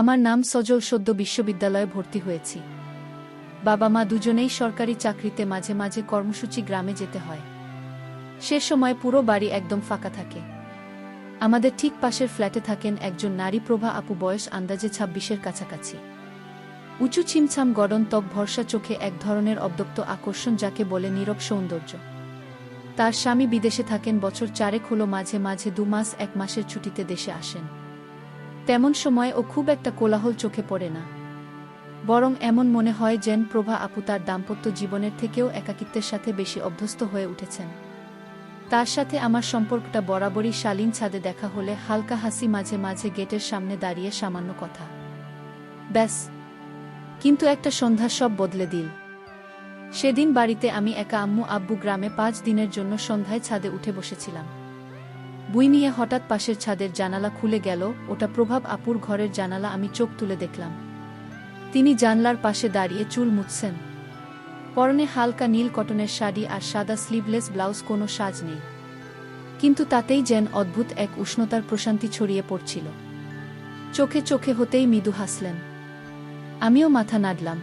আমার নাম সজল, সদ্য বিশ্ববিদ্যালয়ে ভর্তি হয়েছি। বাবা মা দুজনেই সরকারি চাকরিতে, মাঝে মাঝে কর্মসূচি গ্রামে যেতে হয়। সে সময় পুরো বাড়ি একদম ফাঁকা থাকে। আমাদের ঠিক পাশের ফ্ল্যাটে থাকেন একজন নারী, প্রভা আপু, বয়স আন্দাজে 26-এর কাছাকাছি। উঁচু ছিমছাম গড়ন, ত্বক ভরসা, চোখে এক ধরনের অব্যক্ত আকর্ষণ, যাকে বলে নীরব সৌন্দর্য। তার স্বামী বিদেশে থাকেন, বছর 4 হলো মাঝে মাঝে 2 মাস 1 মাসের ছুটিতে দেশে আসেন। তেমন সময় ও খুব একটা কোলাহল চোখে পড়ে না, বরং এমন মনে হয় যেন প্রভা আপু তার দাম্পত্য জীবনের থেকেও একাকিত্বের সাথে বেশি অভ্যস্ত হয়ে উঠেছেন। তার সাথে আমার সম্পর্কটা বরাবরই শালীন, ছাদে দেখা হলে হালকা হাসি, মাঝে মাঝে গেটের সামনে দাঁড়িয়ে সামান্য কথা, ব্যাস। কিন্তু একটা সন্ধ্যা সব বদলে দিল। সেদিন বাড়িতে আমি একা, আম্মু আব্বু গ্রামে 5 দিনের জন্য। সন্ধ্যায় ছাদে উঠে বসেছিলাম বই নিয়ে, হঠাৎ পাশের ছাদের জানালা খুলে গেল। ওটা প্রভাব আপুর ঘরের জানালা। আমি চোখ তুলে দেখলাম তিনি জানলার পাশে দাঁড়িয়ে চুল মুছছেন। পরনে হালকা নীল কটনের শাড়ি আর সাদা স্লিভলেস ব্লাউজ, কোনো সাজ নেই, কিন্তু তাতেই যেন অদ্ভুত এক উষ্ণতার প্রশান্তি ছড়িয়ে পড়ছিল। চোখে চোখে হতেই মৃদু হাসলেন। আমিও মাথা নাড়লাম।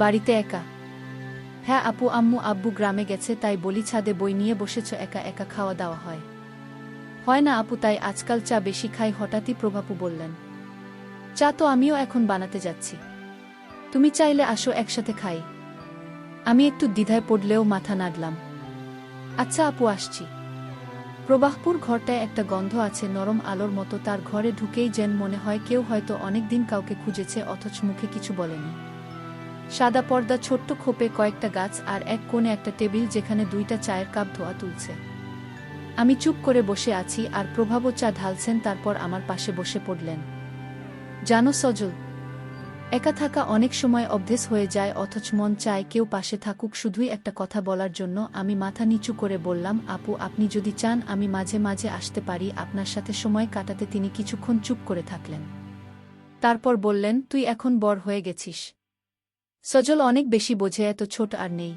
বাড়িতে একা? হ্যাঁ আপু, আম্মু আব্বু গ্রামে গেছে, তাই বলি ছাদে বই নিয়ে বসেছ, একা একা খাওয়া দাওয়া হয়? হয় না আপু, তাই আজকাল চা বেশি খাই। হঠাৎই প্রভাপু বললেন, চা তো আমিও এখন বানাতে যাচ্ছি, তুমি চাইলে আসো, একসাথে খাই। আমি একটু দ্বিধায় পড়লেও মাথা নাড়লাম। আচ্ছা আপু, আসছি। প্রবাহপুর ঘরটায় একটা গন্ধ আছে, নরম আলোর মতো। তার ঘরে ঢুকেই যেন মনে হয় কেউ হয়তো অনেকদিন কাউকে খুঁজেছে, অথচ মুখে কিছু বলেনি। সাদা পর্দা, ছোট্ট খোপে কয়েকটা গাছ, আর এক কোণে একটা টেবিল যেখানে 2টা চায়ের কাপ ধোয়া তুলছে। আমি চুপ করে বসে আছি, আর প্রভাবও চা ঢালছেন। তারপর আমার পাশে বসে পড়লেন। জানো সজল, একা থাকা অনেক সময় অভ্যেস হয়ে যায়, অথচ মন চায় কেউ পাশে থাকুক, শুধুই একটা কথা বলার জন্য। আমি মাথা নিচু করে বললাম, আপু আপনি যদি চান আমি মাঝে মাঝে আসতে পারি আপনার সাথে সময় কাটাতে। তিনি কিছুক্ষণ চুপ করে থাকলেন, তারপর বললেন, তুই এখন বড় হয়ে গেছিস। সজল অনেক বেশি বোঝে, এত ছোট আর নেই।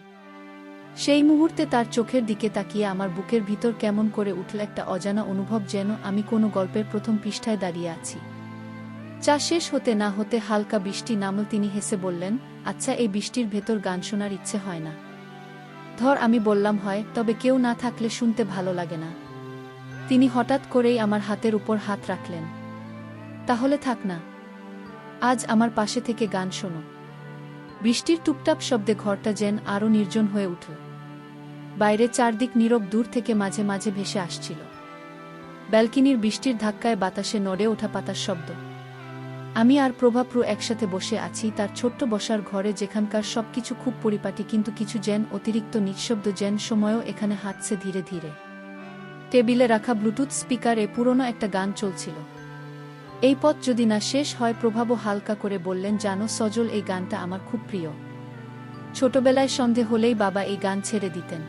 সেই মুহূর্তে তার চোখের দিকে তাকিয়ে আমার বুকের ভিতর কেমন করে উঠল একটা অজানা অনুভব, যেন আমি কোনো গল্পের প্রথম পৃষ্ঠায় দাঁড়িয়ে আছি। চা শেষ হতে না হতে হালকা বৃষ্টি নামল। তিনি হেসে বললেন, আচ্ছা, এই বৃষ্টির ভেতর গান শোনার ইচ্ছে হয় না? ধর। আমি বললাম, হয়, তবে কেউ না থাকলে শুনতে ভালো লাগে না। তিনি হঠাৎ করেই আমার হাতের উপর হাত রাখলেন। তাহলে থাক না, আজ আমার পাশে থেকে গান শোনো। বৃষ্টির টুপটাপ শব্দে ঘরটা যেন আরও নির্জন হয়ে উঠল। বাইরে চারদিক নীরব, দূর থেকে মাঝে মাঝে ভেসে আসছিল ব্যালকনির বৃষ্টির ধাক্কায় বাতাসে নড়ে ওঠা পাতার শব্দ। আমি আর প্রভাপ্রু একসাথে বসে আছি তার ছোট্ট বসার ঘরে, যেখানকার সবকিছু খুব পরিপাটি, কিন্তু কিছু যেন অতিরিক্ত নিঃশব্দ, যেন সময়ও এখানে হাঁটছে ধীরে ধীরে। টেবিলে রাখা ব্লুটুথ স্পিকারে পুরনো একটা গান চলছিল। এই পথ যদি না শেষ হয়। প্রভাবও হালকা করে বললেন, জানো সজল, এই গানটা আমার খুব প্রিয়। ছোটবেলায় সন্ধে হলেই বাবা এই গান ছেড়ে দিতেন,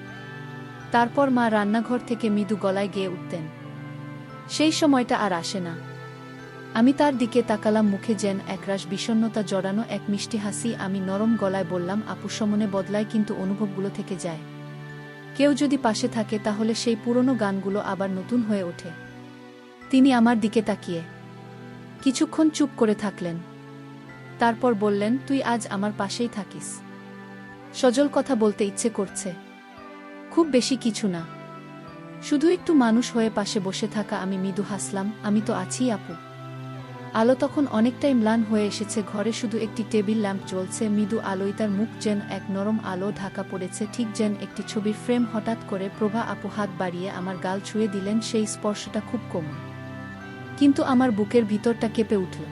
তারপর মা রান্নাঘর থেকে মৃদু গলায় গেয়ে উঠতেন। সেই সময়টা আর আসে না। আমি তার দিকে তাকালাম, মুখে যেন একরাশ বিষণ্ণতা জড়ানো, এক মিষ্টি হাসি। আমি নরম গলায় বললাম, আপু, সমনে বদলায়, কিন্তু অনুভবগুলো থেকে যায়। কেউ যদি পাশে থাকে তাহলে সেই পুরনো গানগুলো আবার নতুন হয়ে ওঠে। তিনি আমার দিকে তাকিয়ে কিছুক্ষণ চুপ করে থাকলেন, তারপর বললেন, তুই আজ আমার পাশেই থাকিস। সজল, কথা বলতে ইচ্ছে করছে। খুব বেশি কিছু না, শুধু একটু মানুষ হয়ে পাশে বসে থাকা। আমি মৃদু হাসলাম, আমি তো আছি আপু। আলো তখন অনেকটাই ম্লান হয়ে এসেছে, ঘরে শুধু একটি টেবিল ল্যাম্প জ্বলছে। মৃদু আলোয় তার মুখ যেন এক নরম আলো ঢাকা পড়েছে, ঠিক যেন একটি ছবির ফ্রেম। হঠাৎ করে প্রভা আপু হাত বাড়িয়ে আমার গাল ছুঁয়ে দিলেন। সেই স্পর্শটা খুব কোমল, কিন্তু আমার বুকের ভিতরটা কেঁপে উঠল।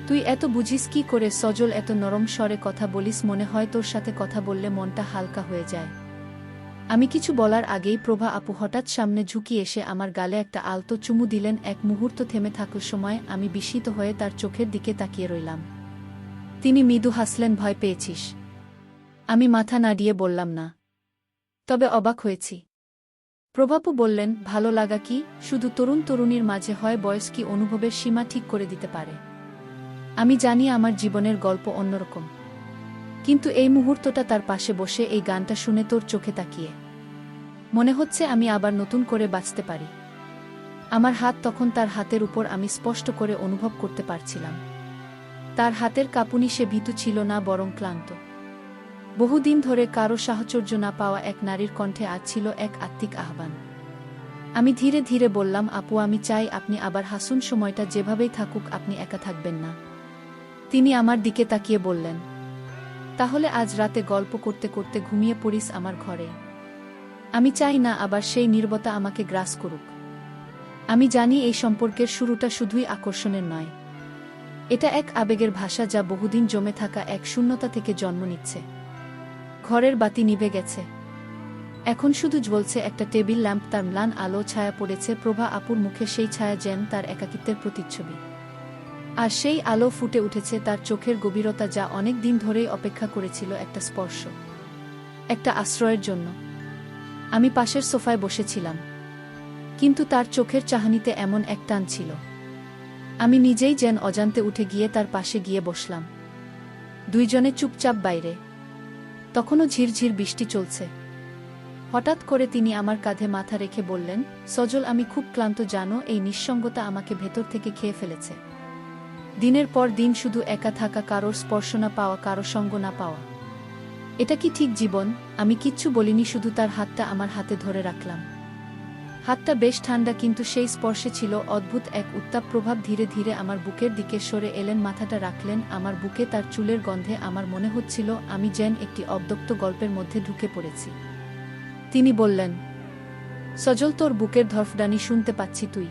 তুই এত বুঝিস কি করে সজল, এত নরম স্বরে কথা বলিস, মনে হয় তোর সাথে কথা বললে মনটা হালকা হয়ে যায়। আমি কিছু বলার আগেই প্রভা আপু হঠাৎ সামনে ঝুঁকি এসে আমার গালে একটা আলতো চুমু দিলেন। এক মুহূর্ত থেমে থাকার সময় আমি বিস্মিত হয়ে তার চোখের দিকে তাকিয়ে রইলাম। তিনি মৃদু হাসলেন, ভয় পেয়েছিস? আমি মাথা নাড়িয়ে বললাম, না, তবে অবাক হয়েছি। প্রভাপু বললেন, ভালো লাগা কি শুধু তরুণ তরুণীর মাঝে হয়? বয়স কি অনুভবের সীমা ঠিক করে দিতে পারে? আমি জানি আমার জীবনের গল্প অন্যরকম, কিন্তু এই মুহূর্তটা, তার পাশে বসে এই গানটা শুনে, তোর চোখে তাকিয়ে, মনে হচ্ছে আমি আবার নতুন করে বাঁচতে পারি। আমার হাত তখন তার হাতের উপর, আমি স্পষ্ট করে অনুভব করতে পারছিলাম তার হাতের কাঁপুনি। সে ভীতু ছিল না, বরং ক্লান্ত। বহুদিন ধরে কারো সাহচর্য না পাওয়া এক নারীর কণ্ঠে আজ ছিল এক আত্মিক আহ্বান। আমি ধীরে ধীরে বললাম, আপু, আমি চাই আপনি আবার হাসুন, সময়টা যেভাবেই থাকুক আপনি একা থাকবেন না। তিনি আমার দিকে তাকিয়ে বললেন, তাহলে আজ রাতে গল্প করতে করতে ঘুমিয়ে পড়িস আমার ঘরে। আমি চাই না আবার সেই নীরবতা আমাকে গ্রাস করুক। আমি জানি এই সম্পর্কের শুরুটা শুধুই আকর্ষণের নয়, এটা এক আবেগের ভাষা যা বহুদিন জমে থাকা এক শূন্যতা থেকে জন্ম নিচ্ছে। ঘরের বাতি নিভে গেছে, এখন শুধু জ্বলছে একটা টেবিল ল্যাম্প, তার ম্লান আলো ছায়া পড়েছে প্রভা আপুর মুখে, সেই ছায়া যেন তার একাকিত্বের প্রতিচ্ছবি। আর সেই আলো ফুটে উঠেছে তার চোখের গভীরতা, যা অনেক দিন ধরেই অপেক্ষা করেছিল একটা স্পর্শ, একটা আশ্রয়ের জন্য। আমি পাশের সোফায় বসেছিলাম, কিন্তু তার চোখের চাহনিতে এমন এক টান ছিল। আমি নিজেই যেন অজান্তে উঠে গিয়ে তার পাশে গিয়ে বসলাম। দুইজনে চুপচাপ বাইরে, তখনও ঝিরঝির বৃষ্টি চলছে। হঠাৎ করে তিনি আমার কাঁধে মাথা রেখে বললেন, সজল, আমি খুব ক্লান্ত জানো, এই নিঃসঙ্গতা আমাকে ভেতর থেকে খেয়ে ফেলেছে। দিনের পর দিন শুধু একা থাকা, কারোর স্পর্শ না পাওয়া, কারো সঙ্গ না পাওয়া। এটা কি ঠিক জীবন? আমি কিচ্ছু বলিনি, শুধু তার হাতটা আমার হাতে ধরে রাখলাম। হাতটা বেশ ঠান্ডা, কিন্তু সেই স্পর্শে ছিল অদ্ভুত এক উত্তাপ প্রভাব। ধীরে ধীরে আমার বুকের দিকে সরে এলেন, মাথাটা রাখলেন আমার বুকে, তার চুলের গন্ধে আমার মনে হচ্ছিল আমি যেন একটি অব্যক্ত গল্পের মধ্যে ঢুকে পড়েছি। তিনি বললেন, সজল, তোর বুকের ধড়ফড়ানি শুনতে পাচ্ছি। তুই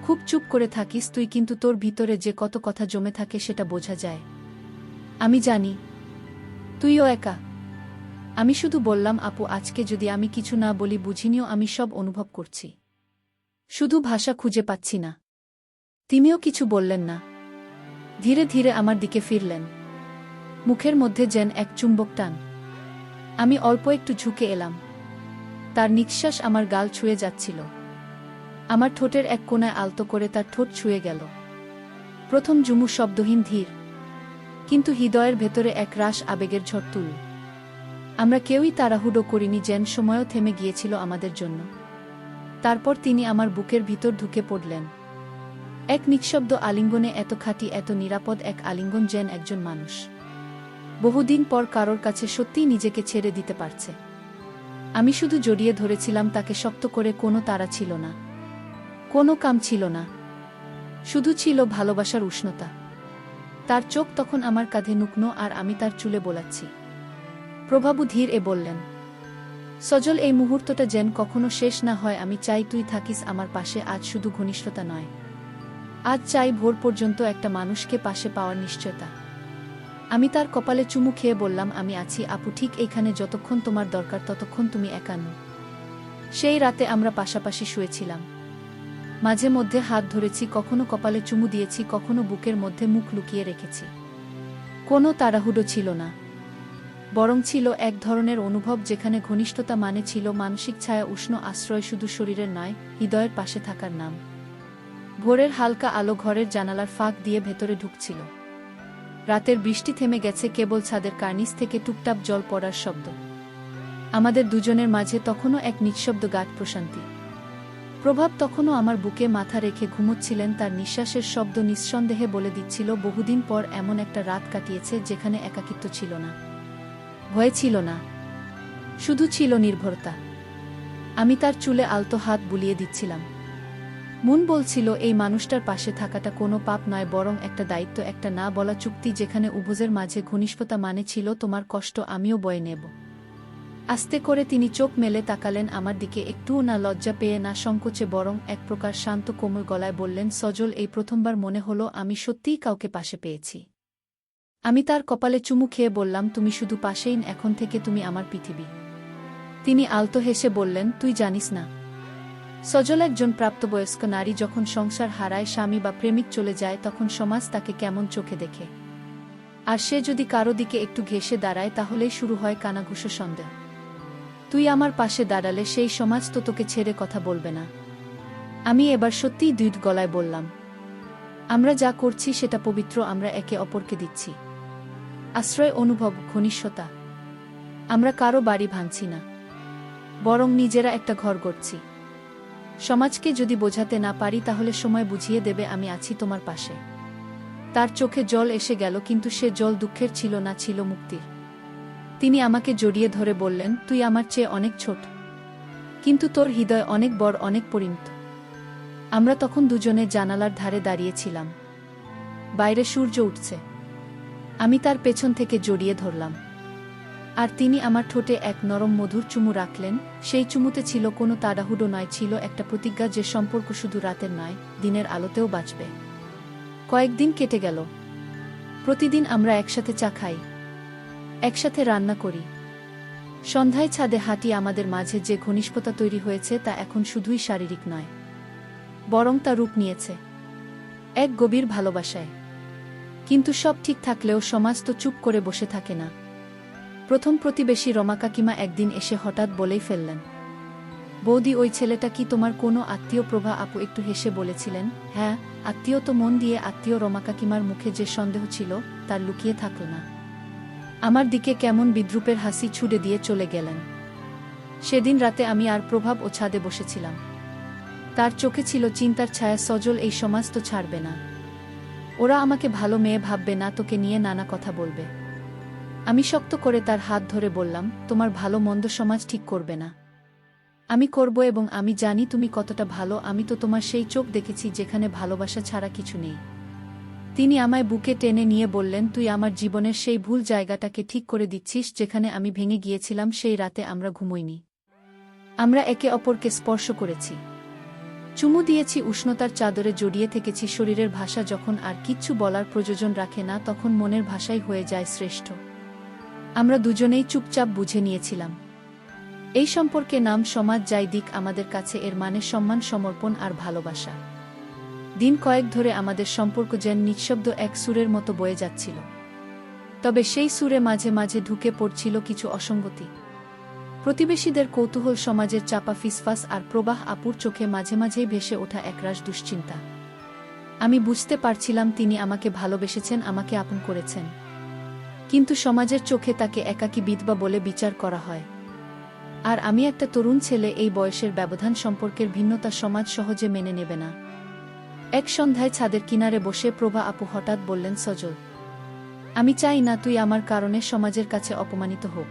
খুব চুপ করে থাকিস তুই, কিন্তু তোর ভিতরে যে কত কথা জমে থাকে সেটা বোঝা যায়। আমি জানি তুইও একা। আমি শুধু বললাম, আপু, আজকে যদি আমি কিছু না বলি বুঝিনিও, আমি সব অনুভব করছি, শুধু ভাষা খুঁজে পাচ্ছি না। তিনিও কিছু বললেন না, ধীরে ধীরে আমার দিকে ফিরলেন, মুখের মধ্যে যেন এক চুম্বক টান। আমি অল্প একটু ঝুঁকে এলাম, তার নিঃশ্বাস আমার গাল ছুঁয়ে যাচ্ছিল। আমার ঠোঁটের এক কোণায় আলতো করে তার ঠোঁট ছুঁয়ে গেল। প্রথম জুমু শব্দহীন, ধীর, কিন্তু হৃদয়ের ভেতরে এক রাশ আবেগের ঝড় তুল। আমরা কেউই তাড়াহুড়ো করিনি, যেন সময়ও থেমে গিয়েছিল আমাদের জন্য। তারপর তিনি আমার বুকের ভিতর ঢুকে পড়লেন, এক নিঃশব্দ আলিঙ্গনে, এত খাঁটি, এত নিরাপদ এক আলিঙ্গন, যেন একজন মানুষ বহুদিন পর কারোর কাছে সত্যিই নিজেকে ছেড়ে দিতে পারছে। আমি শুধু জড়িয়ে ধরেছিলাম তাকে শক্ত করে, কোনো তাড়া ছিল না, কোনো কাম ছিল না, শুধু ছিল ভালোবাসার উষ্ণতা। তার চোখ তখন আমার কাঁধে নুকনো, আর আমি তার চুলে বোলাচ্ছি। প্রভাবু ধীর এ বললেন, সজল, এই মুহূর্তটা যেন কখনো শেষ না হয়। আমি চাই তুই থাকিস আমার পাশে, আজ শুধু ঘনিষ্ঠতা নয়, আজ চাই ভোর পর্যন্ত একটা মানুষকে পাশে পাওয়ার নিশ্চয়তা। আমি তার কপালে চুমু খেয়ে বললাম, আমি আছি আপু, ঠিক এইখানে, যতক্ষণ তোমার দরকার ততক্ষণ তুমি একা নও। সেই রাতে আমরা পাশাপাশি শুয়েছিলাম, মাঝে মধ্যে হাত ধরেছি, কখনো কপালে চুমু দিয়েছি, কখনো বুকের মধ্যে মুখ লুকিয়ে রেখেছি। কোনো তাড়াহুড়ো ছিল না, বরং ছিল এক ধরনের অনুভব, যেখানে ঘনিষ্ঠতা মানে ছিল মানসিক ছায়া, উষ্ণ আশ্রয়, শুধু শরীরের নয়, হৃদয়ের পাশে থাকার নাম। ভোরের হালকা আলো ঘরের জানালার ফাঁক দিয়ে ভেতরে ঢুকছিল। রাতের বৃষ্টি থেমে গেছে, কেবল ছাদের কার্নিস থেকে টুপটাপ জল পড়ার শব্দ। আমাদের দুজনের মাঝে তখনও এক নিঃশব্দ গাঢ় প্রশান্তি। প্রভাব তখনও আমার বুকে মাথা রেখে ঘুমোচ্ছিলেন, তার নিঃশ্বাসের শব্দ নিঃসন্দেহে বলে দিচ্ছিল বহুদিন পর এমন একটা রাত কাটিয়েছে যেখানে একাকিত্ব ছিল না, ভয় ছিল না, শুধু ছিল নির্ভরতা। আমি তার চুলে আলতো হাত বুলিয়ে দিচ্ছিলাম। মন বলছিল, এই মানুষটার পাশে থাকাটা কোনো পাপ নয়, বরং একটা দায়িত্ব, একটা না বলা চুক্তি, যেখানে উভয়ের মাঝে ঘনিষ্ঠতা মানে ছিল তোমার কষ্ট আমিও বয়ে নেব। আস্তে করে তিনি চোখ মেলে তাকালেন আমার দিকে, একটুও না লজ্জা পেয়ে, না সংকোচে, বরং এক প্রকার শান্ত কোমল গলায় বললেন, সজল, এই প্রথমবার মনে হলো আমি সত্যিই কাউকে পাশে পেয়েছি। আমি তার কপালে চুমু খেয়ে বললাম, তুমি শুধু পাশেই, এখন থেকে তুমি আমার পৃথিবী। তিনি আলতো হেসে বললেন, তুই জানিস না সজল, একজন প্রাপ্তবয়স্ক নারী যখন সংসার হারায়, স্বামী বা প্রেমিক চলে যায়, তখন সমাজ তাকে কেমন চোখে দেখে। আর সে যদি কারো দিকে একটু ঘেঁষে দাঁড়ায়, তাহলেই শুরু হয় কানাঘুষো সন্দেহ। তুই আমার পাশে দাঁড়ালে সেই সমাজ তো তোকে ছেড়ে কথা বলবে না। আমি এবার সত্যিই দৃঢ় গলায় বললাম, আমরা যা করছি সেটা পবিত্র, আমরা একে অপরকে দিচ্ছি আশ্রয়, অনুভব, ঘনিষ্ঠতা। আমরা কারো বাড়ি ভাঙছি না, বরং নিজেরা একটা ঘর গড়ছি। সমাজকে যদি বোঝাতে না পারি তাহলে সময় বুঝিয়ে দেবে আমি আছি তোমার পাশে। তার চোখে জল এসে গেল, কিন্তু সে জল দুঃখের ছিল না, ছিল মুক্তির। তিনি আমাকে জড়িয়ে ধরে বললেন, তুই আমার চেয়ে অনেক ছোট, কিন্তু তোর হৃদয় অনেক বড়, অনেক পরিণত। আমরা তখন দুজনে জানালার ধারে দাঁড়িয়েছিলাম। বাইরে সূর্য উঠছে। আমি তার পেছন থেকে জড়িয়ে ধরলাম, আর তিনি আমার ঠোঁটে এক নরম মধুর চুমু রাখলেন। সেই চুমুতে ছিল কোনো তাড়াহুড়ো নয়, ছিল একটা প্রতিজ্ঞা যে সম্পর্ক শুধু রাতের নয়, দিনের আলোতেও বাঁচবে। কয়েকদিন কেটে গেল। প্রতিদিন আমরা একসাথে চা খাই, একসাথে রান্না করি। সন্ধ্যায় ছাদে হাঁটি। আমাদের মাঝে যে ঘনিষ্ঠতা তৈরি হয়েছে তা এখন শুধুই শারীরিক নয়, বরং তা রূপ নিয়েছে এক গভীর ভালোবাসায়। কিন্তু সব ঠিক থাকলেও সমাজ তো চুপ করে বসে থাকে না। প্রথম প্রতিবেশী রমা কাকিমা একদিন এসে হঠাৎ বলেই ফেললেন, বৌদি, ওই ছেলেটা কি তোমার কোনো আত্মীয়? প্রভা আপু একটু হেসে বলেছিলেন, হ্যাঁ আত্মীয় তো। মন দিয়ে আত্মীয়। রমা কাকিমার মুখে যে সন্দেহ ছিল তার লুকিয়ে থাকল না। আমার দিকে কেমন বিদ্রূপের হাসি ছুড়ে দিয়ে চলে গেলেন। সেদিন রাতে আমি আর প্রভাব ও ছাদে বসেছিলাম। তার চোখে ছিল চিন্তার ছায়া। সজল, এই সমাজ তো ছাড়বে না। ওরা আমাকে ভালো মেয়ে ভাববে না, তোকে নিয়ে নানা কথা বলবে। আমি শক্ত করে তার হাত ধরে বললাম, তোমার ভালো মন্দ সমাজ ঠিক করবে না, আমি করব, এবং আমি জানি তুমি কতটা ভালো। আমি তো তোমার সেই চোখ দেখেছি যেখানে ভালোবাসা ছাড়া কিছু নেই। তিনি আমায় বুকে টেনে নিয়ে বললেন, তুই আমার জীবনের সেই ভুল জায়গাটাকে ঠিক করে দিচ্ছিস যেখানে আমি ভেঙে গিয়েছিলাম। সেই রাতে আমরা ঘুমোইনি। আমরা একে অপরকে স্পর্শ করেছি, চুমু দিয়েছি, উষ্ণতার চাদরে জড়িয়ে থেকেছি। শরীরের ভাষা যখন আর কিচ্ছু বলার প্রয়োজন রাখে না, তখন মনের ভাষাই হয়ে যায় শ্রেষ্ঠ। আমরা দুজনেই চুপচাপ বুঝে নিয়েছিলাম, এই সম্পর্কে নাম সমাজ যাই দিক, আমাদের কাছে এর মানে সম্মান, সমর্পণ আর ভালোবাসা। দিন কয়েক ধরে আমাদের সম্পর্ক যেন নিঃশব্দ এক সুরের মতো বয়ে যাচ্ছিল। তবে সেই সুরে মাঝে মাঝে ঢুকে পড়ছিল কিছু অসঙ্গতি। প্রতিবেশীদের কৌতূহল, সমাজের চাপা ফিসফাস, আর প্রবাহ আপুর চোখে মাঝে মাঝেই ভেসে ওঠা একরাশ দুশ্চিন্তা। আমি বুঝতে পারছিলাম তিনি আমাকে ভালোবেসেছেন, আমাকে আপন করেছেন, কিন্তু সমাজের চোখে তাকে একাকী বিধবা বলে বিচার করা হয়। আর আমি একটা তরুণ ছেলে। এই বয়সের ব্যবধান, সম্পর্কের ভিন্নতা সমাজ সহজে মেনে নেবে না। এক সন্ধ্যায় ছাদের কিনারে বসে প্রভা আপু হঠাৎ বললেন, সজল, আমি চাই না তুই আমার কারণে সমাজের কাছে অপমানিত হোক।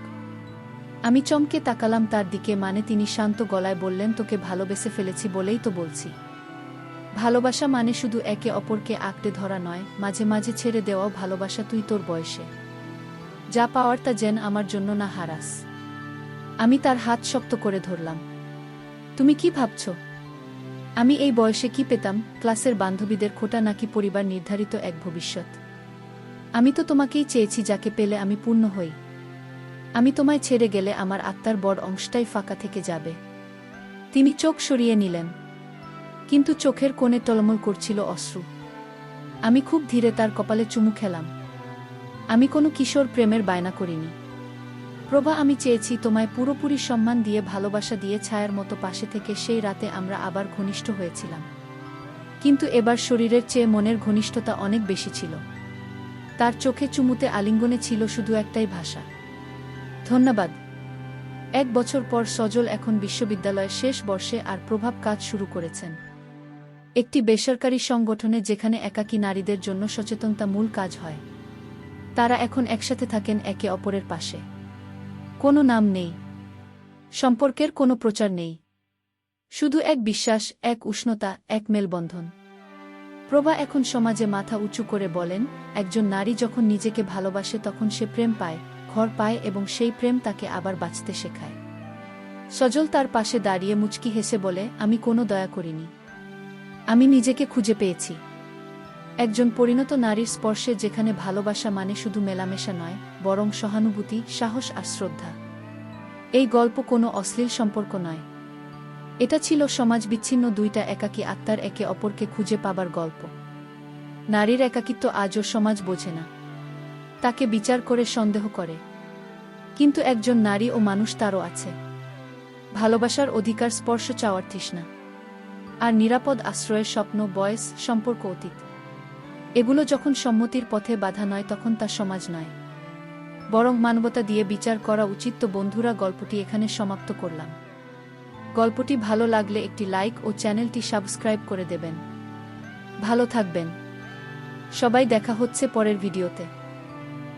আমি চমকে তাকালাম তার দিকে। মানে? তিনি শান্ত গলায় বললেন, তোকে ভালোবেসে ফেলেছি বলেই তো বলছি। ভালোবাসা মানে শুধু একে অপরকে আঁকড়ে ধরা নয়, মাঝে মাঝে ছেড়ে দেওয়াও ভালোবাসা। তুই তোর বয়সে যা পাওয়ার তা যেন আমার জন্য না হারাস। আমি তার হাত শক্ত করে ধরলাম। তুমি কি ভাবছ আমি এই বয়সে কি পেতাম? ক্লাসের বান্ধবীদের খোটা, নাকি পরিবার নির্ধারিত এক ভবিষ্যৎ? আমি তো তোমাকেই চেয়েছি, যাকে পেলে আমি পূর্ণ হই। আমি তোমায় ছেড়ে গেলে আমার আত্মার বড় অংশটাই ফাঁকা থেকে যাবে। তিনি চোখ সরিয়ে নিলেন, কিন্তু চোখের কোণে টলমল করছিল অশ্রু। আমি খুব ধীরে তার কপালে চুমু খেলাম। আমি কোনো কিশোর প্রেমের বায়না করিনি প্রভা, আমি চেয়েছি তোমায় পুরোপুরি সম্মান দিয়ে, ভালোবাসা দিয়ে, ছায়ার মতো পাশে থেকে। সেই রাতে আমরা আবার ঘনিষ্ঠ হয়েছিলাম, কিন্তু এবার শরীরের চেয়ে মনের ঘনিষ্ঠতা অনেক বেশি ছিল। তার চোখে, চুমুতে, আলিঙ্গনে ছিল শুধু একটাই ভাষা, ধন্যবাদ। 1 বছর পর সজল এখন বিশ্ববিদ্যালয়ের শেষ বর্ষে, আর প্রভাব কাজ শুরু করেছেন একটি বেসরকারি সংগঠনে, যেখানে একাকী নারীদের জন্য সচেতনতা মূল কাজ হয়। তারা এখন একসাথে থাকেন, একে অপরের পাশে। কোনো নাম নেই, সম্পর্কের কোনো প্রচার নেই, শুধু এক বিশ্বাস, এক উষ্ণতা, এক মেলবন্ধন। প্রভা এখন সমাজে মাথা উঁচু করে বলেন, একজন নারী যখন নিজেকে ভালোবাসে তখন সে প্রেম পায়, ঘর পায়, এবং সেই প্রেম তাকে আবার বাঁচতে শেখায়। সজল তার পাশে দাঁড়িয়ে মুচকি হেসে বলে, আমি কোনো দয়া করিনি, আমি নিজেকে খুঁজে পেয়েছি। একজন পরিণত নারীর স্পর্শে, যেখানে ভালোবাসা মানে শুধু মেলামেশা নয়, বরং সহানুভূতি, সাহস আর শ্রদ্ধা। এই গল্প কোনো অশ্লীল সম্পর্ক নয়, এটা ছিল সমাজ বিচ্ছিন্ন দুইটা একাকী আত্মার একে অপরকে খুঁজে পাবার গল্প। নারীর একাকিত্ব আজও সমাজ বোঝে না, তাকে বিচার করে, সন্দেহ করে। কিন্তু একজন নারী ও মানুষ, তারও আছে ভালোবাসার অধিকার, স্পর্শ চাওয়ার তৃষ্ণা, আর নিরাপদ আশ্রয়ের স্বপ্ন। বয়স, সম্পর্ক, অতীত, এগুলো যখন সম্মতির পথে বাধা নয়, তখন তা সমাজ নয়, বরং মানবতা দিয়ে বিচার করা উচিত। তো বন্ধুরা, গল্পটি এখানে সমাপ্ত করলাম। গল্পটি ভালো লাগলে একটি লাইক ও চ্যানেলটি সাবস্ক্রাইব করে দেবেন। ভালো থাকবেন সবাই, দেখা হচ্ছে পরের ভিডিওতে।